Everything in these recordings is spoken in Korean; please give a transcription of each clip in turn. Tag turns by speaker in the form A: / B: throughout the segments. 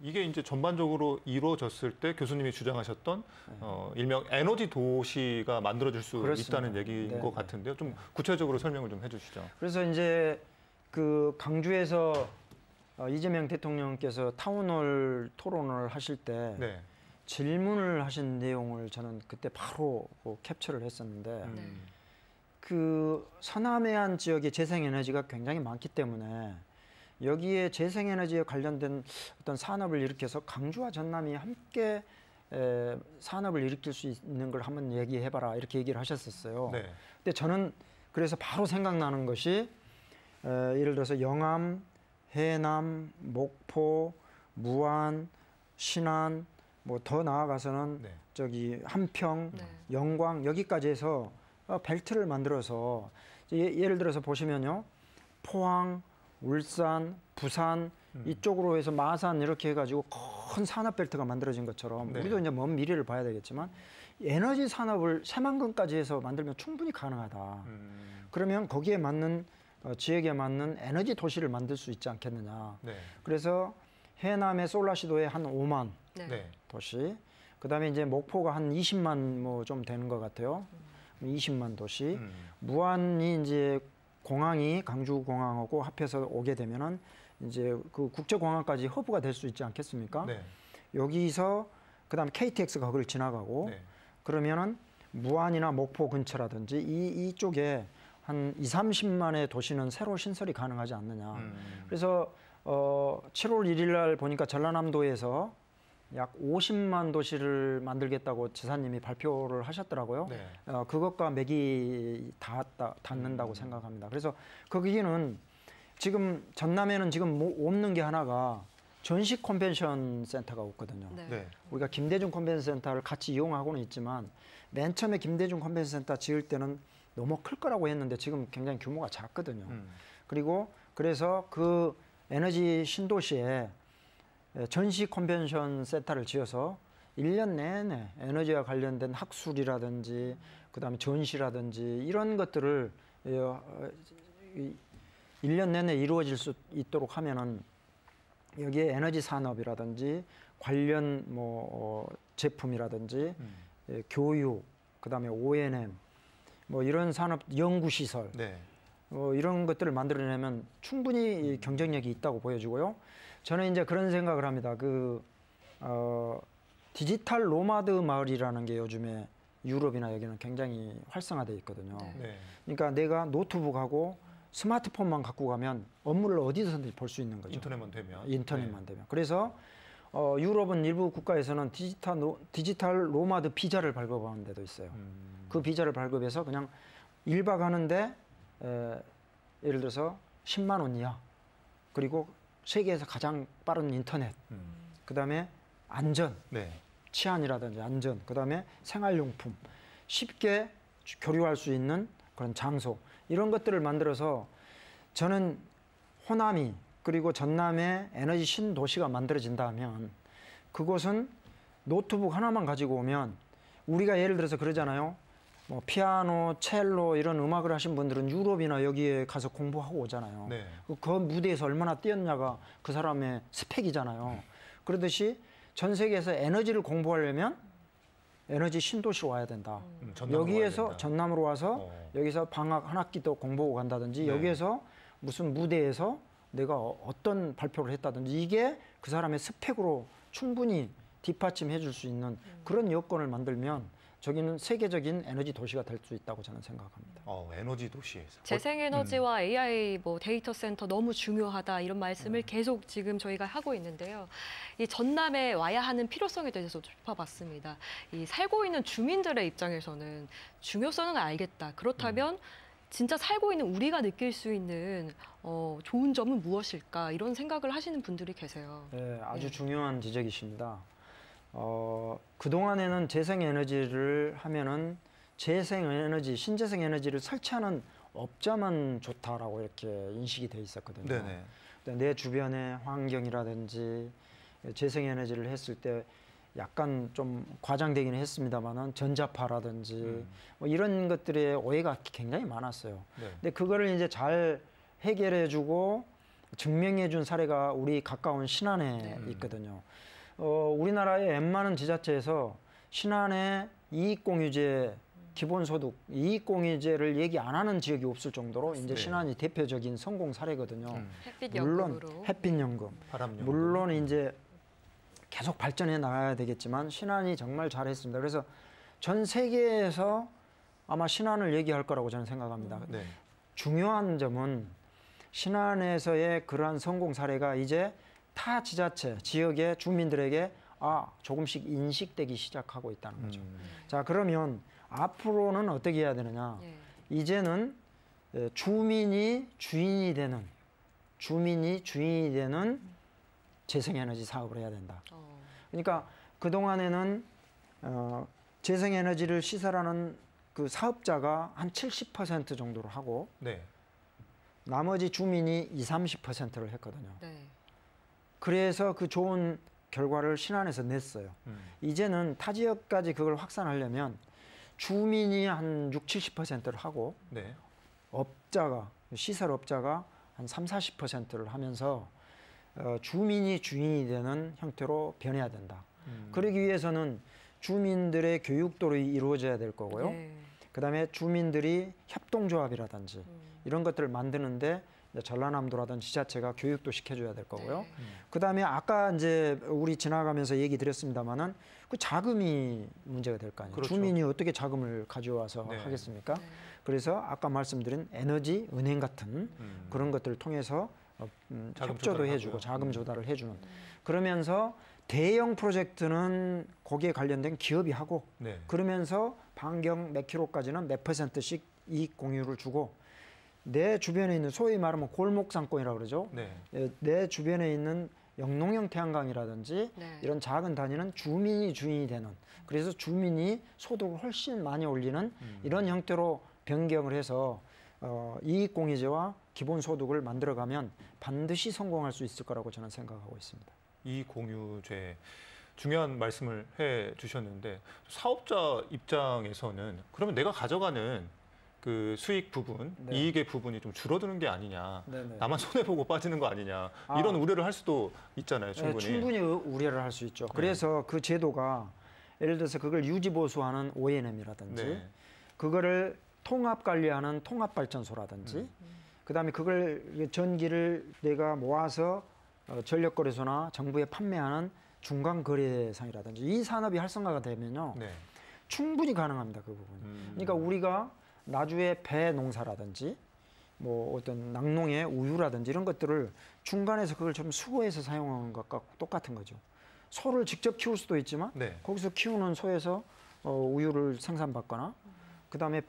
A: 이게 이제 전반적으로 이루어졌을 때 교수님이 주장하셨던 일명 에너지 도시가 만들어질 수
B: 그렇습니다.
A: 있다는 얘기인
B: 네,
A: 것 같은데요. 좀 구체적으로 설명을 좀 해주시죠.
B: 그래서 이제 그 강주에서 이재명 대통령께서 타운홀 토론을 하실 때
A: 네.
B: 질문을 하신 내용을 저는 그때 바로 캡처를 했었는데 그 서남해안 지역의 재생에너지가 굉장히 많기 때문에 여기에 재생에너지에 관련된 어떤 산업을 일으켜서 강주와 전남이 함께 산업을 일으킬 수 있는 걸 한번 얘기해봐라 이렇게 얘기를 하셨었어요.
A: 네.
B: 근데 저는 그래서 바로 생각나는 것이 예를 들어서 영암, 해남, 목포, 무안, 신안 뭐 더 나아가서는
A: 네.
B: 저기 한평, 영광 여기까지 해서 벨트를 만들어서 예를 들어서 보시면요. 포항, 울산, 부산 이쪽으로 해서 마산 이렇게 해가지고 큰 산업벨트가 만들어진 것처럼
A: 네.
B: 우리도 이제 먼 미래를 봐야 되겠지만 에너지 산업을 새만금까지 해서 만들면 충분히 가능하다. 그러면 거기에 맞는 지역에 맞는 에너지 도시를 만들 수 있지 않겠느냐.
A: 네.
B: 그래서 해남의 솔라시도에 한 5만
A: 네.
B: 도시, 그다음에 이제 목포가 한 20만 뭐 좀 되는 것 같아요. 20만 도시. 무안이 이제 공항이 강주공항하고 합해서 오게 되면은 이제 그 국제공항까지 허브가 될 수 있지 않겠습니까?
A: 네.
B: 여기서 그다음 KTX가 거기를 지나가고
A: 네.
B: 그러면은 무안이나 목포 근처라든지 이쪽에 한 2, 30만의 도시는 새로 신설이 가능하지 않느냐. 그래서 7월 1일 날 보니까 전라남도에서 약 50만 도시를 만들겠다고 지사님이 발표를 하셨더라고요.
A: 네.
B: 그것과 맥이 닿는다고 생각합니다. 그래서 거기는 지금 전남에는 지금 없는 게 하나가 전시 컨벤션 센터가 없거든요.
C: 네.
A: 네.
B: 우리가 김대중 컨벤션 센터를 같이 이용하고는 있지만 맨 처음에 김대중 컨벤션 센터 지을 때는 너무 클 거라고 했는데 지금 굉장히 규모가 작거든요. 그리고 그래서 그 에너지 신도시에 전시 컨벤션 센터를 지어서 1년 내내 에너지와 관련된 학술이라든지 그다음에 전시라든지 이런 것들을 1년 내내 이루어질 수 있도록 하면은 여기에 에너지 산업이라든지 관련 뭐 제품이라든지 교육 그다음에 O&M 뭐 이런 산업 연구시설
A: 네.
B: 이런 것들을 만들어내면 충분히 경쟁력이 있다고 보여지고요. 저는 이제 그런 생각을 합니다. 디지털 노마드 마을이라는 게 요즘에 유럽이나 여기는 굉장히 활성화되어 있거든요.
A: 네.
B: 그러니까 내가 노트북하고 스마트폰만 갖고 가면 업무를 어디서든지 볼 수 있는 거죠.
A: 인터넷만 되면.
B: 인터넷만 되면. 그래서 유럽은 일부 국가에서는 디지털 노마드 비자를 발급하는 데도 있어요. 그 비자를 발급해서 그냥 1박 하는데 예를 들어서 10만 원 이하 그리고 세계에서 가장 빠른 인터넷 그다음에 안전
A: 네.
B: 치안이라든지 안전 그다음에 생활용품 쉽게 교류할 수 있는 그런 장소 이런 것들을 만들어서 저는 호남이 그리고 전남에 에너지 신도시가 만들어진다면 그곳은 노트북 하나만 가지고 오면 우리가 예를 들어서 그러잖아요. 뭐 피아노, 첼로 이런 음악을 하신 분들은 유럽이나 여기에 가서 공부하고 오잖아요.
A: 네.
B: 그 무대에서 얼마나 뛰었냐가 그 사람의 스펙이잖아요. 그러듯이 전 세계에서 에너지를 공부하려면 에너지 신도시로 와야 된다. 여기에서 전남으로 와서 여기서 방학 한 학기 더 공부하고 간다든지
A: 네.
B: 여기에서 무슨 무대에서 내가 어떤 발표를 했다든지 이게 그 사람의 스펙으로 충분히 뒷받침해 줄 수 있는 그런 여건을 만들면 저기는 세계적인 에너지 도시가 될 수 있다고 저는 생각합니다.
A: 에너지 도시에서.
C: 재생에너지와 AI 뭐 데이터 센터 너무 중요하다 이런 말씀을 계속 지금 저희가 하고 있는데요. 이 전남에 와야 하는 필요성에 대해서 짚어봤습니다. 이 살고 있는 주민들의 입장에서는 중요성은 알겠다. 그렇다면 진짜 살고 있는 우리가 느낄 수 있는 좋은 점은 무엇일까 이런 생각을 하시는 분들이 계세요.
B: 네, 아주 중요한 지적이십니다. 그동안에는 재생에너지를 하면은 재생에너지, 신재생에너지를 설치하는 업자만 좋다라고 이렇게 인식이 돼 있었거든요.
A: 네네.
B: 내 주변의 환경이라든지 재생에너지를 했을 때 약간 좀 과장되기는 했습니다만은 전자파라든지 뭐 이런 것들의 오해가 굉장히 많았어요.
A: 네.
B: 근데 그거를 이제 잘 해결해주고 증명해 준 사례가 우리 가까운 신안에 있거든요. 우리나라의 웬만한 지자체에서 신안에 이익공유제 기본소득, 이익공유제를 얘기 안 하는 지역이 없을 정도로 이제
A: 네.
B: 신안이 대표적인 성공 사례거든요.
C: 햇빛연금으로.
B: 물론 햇빛연금,
A: 바람연금.
B: 물론 이제 계속 발전해 나가야 되겠지만 신안이 정말 잘했습니다. 그래서 전 세계에서 아마 신안을 얘기할 거라고 저는 생각합니다.
A: 네.
B: 중요한 점은 신안에서의 그러한 성공 사례가 이제 타 지자체, 지역의 주민들에게 조금씩 인식되기 시작하고 있다는 거죠. 자, 그러면 앞으로는 어떻게 해야 되느냐?
C: 예.
B: 이제는 주민이 주인이 되는 재생에너지 사업을 해야 된다. 그러니까 그동안에는 재생에너지를 시설하는 그 사업자가 한 70% 정도를 하고
A: 네.
B: 나머지 주민이 30%를 했거든요.
C: 네.
B: 그래서 그 좋은 결과를 신안에서 냈어요. 이제는 타 지역까지 그걸 확산하려면 주민이 한 70%를 하고
A: 네.
B: 시설업자가 한 40%를 하면서 주민이 주인이 되는 형태로 변해야 된다. 그러기 위해서는 주민들의 교육도 이루어져야 될 거고요.
C: 네.
B: 그다음에 주민들이 협동조합이라든지 이런 것들을 만드는데 전라남도라든지 지자체가 교육도 시켜줘야 될 거고요.
C: 네.
B: 그다음에 아까 이제 우리 지나가면서 얘기 드렸습니다마는 그 자금이 문제가 될 거 아니에요.
A: 그렇죠.
B: 주민이 어떻게 자금을 가져와서
A: 네.
B: 하겠습니까?
C: 네.
B: 그래서 아까 말씀드린 에너지 은행 같은 그런 것들을 통해서
A: 자금
B: 협조도
A: 조달을
B: 해주고
A: 하고요.
B: 자금 조달을 해주는 그러면서 대형 프로젝트는 거기에 관련된 기업이 하고
A: 네.
B: 그러면서 반경 몇 킬로까지는 몇 %씩 이익 공유를 주고 내 주변에 있는 소위 말하면 골목상권이라고 그러죠.
A: 네.
B: 내 주변에 있는 영농형 태양광이라든지
C: 네.
B: 이런 작은 단위는 주민이 주인이 되는 그래서 주민이 소득을 훨씬 많이 올리는 이런 형태로 변경을 해서 이익공유제와 기본소득을 만들어가면 반드시 성공할 수 있을 거라고 저는 생각하고 있습니다.
A: 이 공유제 중요한 말씀을 해 주셨는데 사업자 입장에서는 그러면 내가 가져가는 그 수익 부분,
B: 네.
A: 이익의 부분이 좀 줄어드는 게 아니냐,
B: 네네.
A: 나만 손해 보고 빠지는 거 아니냐 이런 우려를 할 수도 있잖아요, 충분히.
B: 충분히 우려를 할 수 있죠. 그래서 그 제도가 예를 들어서 그걸 유지보수하는 O&M이라든지
A: 네.
B: 그거를 통합 관리하는 통합발전소라든지 그다음에 그걸 전기를 내가 모아서 전력거래소나 정부에 판매하는 중간거래상이라든지 이 산업이 활성화가 되면요
A: 네.
B: 충분히 가능합니다. 그 부분이. 그러니까 우리가 나주의 배 농사라든지 뭐 어떤 낙농의 우유라든지 이런 것들을 중간에서 그걸 좀 수거해서 사용하는 것과 똑같은 거죠. 소를 직접 키울 수도 있지만
A: 네.
B: 거기서 키우는 소에서 우유를 생산받거나 그다음에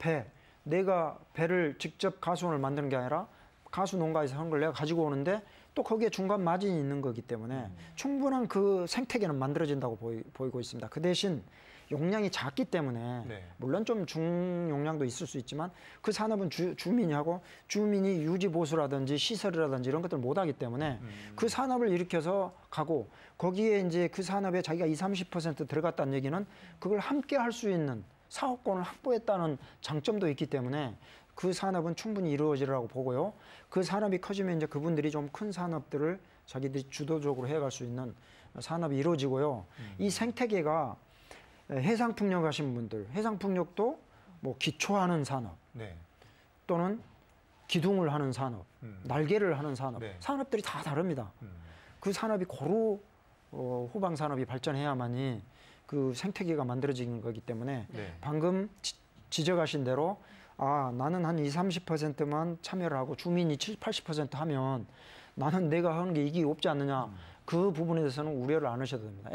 B: 내가 배를 직접 가수원을 만드는 게 아니라 가수 농가에서 한 걸 내가 가지고 오는데 또 거기에 중간 마진이 있는 거기 때문에 충분한 그 생태계는 만들어진다고 보이고 있습니다. 그 대신 용량이 작기 때문에
A: 네.
B: 물론 좀 중용량도 있을 수 있지만 그 산업은 주민이 하고 주민이 유지보수라든지 시설이라든지 이런 것들을 못하기 때문에 그 산업을 일으켜서 가고 거기에 이제 그 산업에 자기가 20~30% 들어갔다는 얘기는 그걸 함께 할 수 있는 사업권을 확보했다는 장점도 있기 때문에 그 산업은 충분히 이루어지리라고 보고요. 그 산업이 커지면 이제 그분들이 좀 큰 산업들을 자기들이 주도적으로 해갈 수 있는 산업이 이루어지고요. 이 생태계가 해상풍력 하신 분들, 해상풍력도 뭐 기초하는 산업
A: 네.
B: 또는 기둥을 하는 산업, 날개를 하는 산업,
A: 네.
B: 산업들이 다 다릅니다. 그 산업이 고루 후방 산업이 발전해야만이 그 생태계가 만들어지는 거기 때문에
A: 네.
B: 방금 지적하신 대로 나는 한 20~30%만 참여를 하고 주민이 70~80% 하면 나는 내가 하는 게 이익이 없지 않느냐. 그 부분에 대해서는 우려를 안 하셔도 됩니다.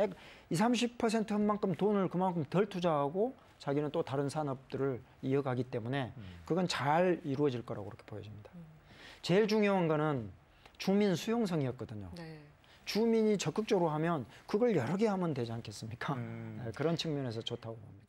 B: 20~30% 한 만큼 돈을 그만큼 덜 투자하고 자기는 또 다른 산업들을 이어가기 때문에 그건 잘 이루어질 거라고 그렇게 보여집니다. 제일 중요한 거는 주민 수용성이었거든요.
C: 네.
B: 주민이 적극적으로 하면 그걸 여러 개 하면 되지 않겠습니까? 그런 측면에서 좋다고 봅니다.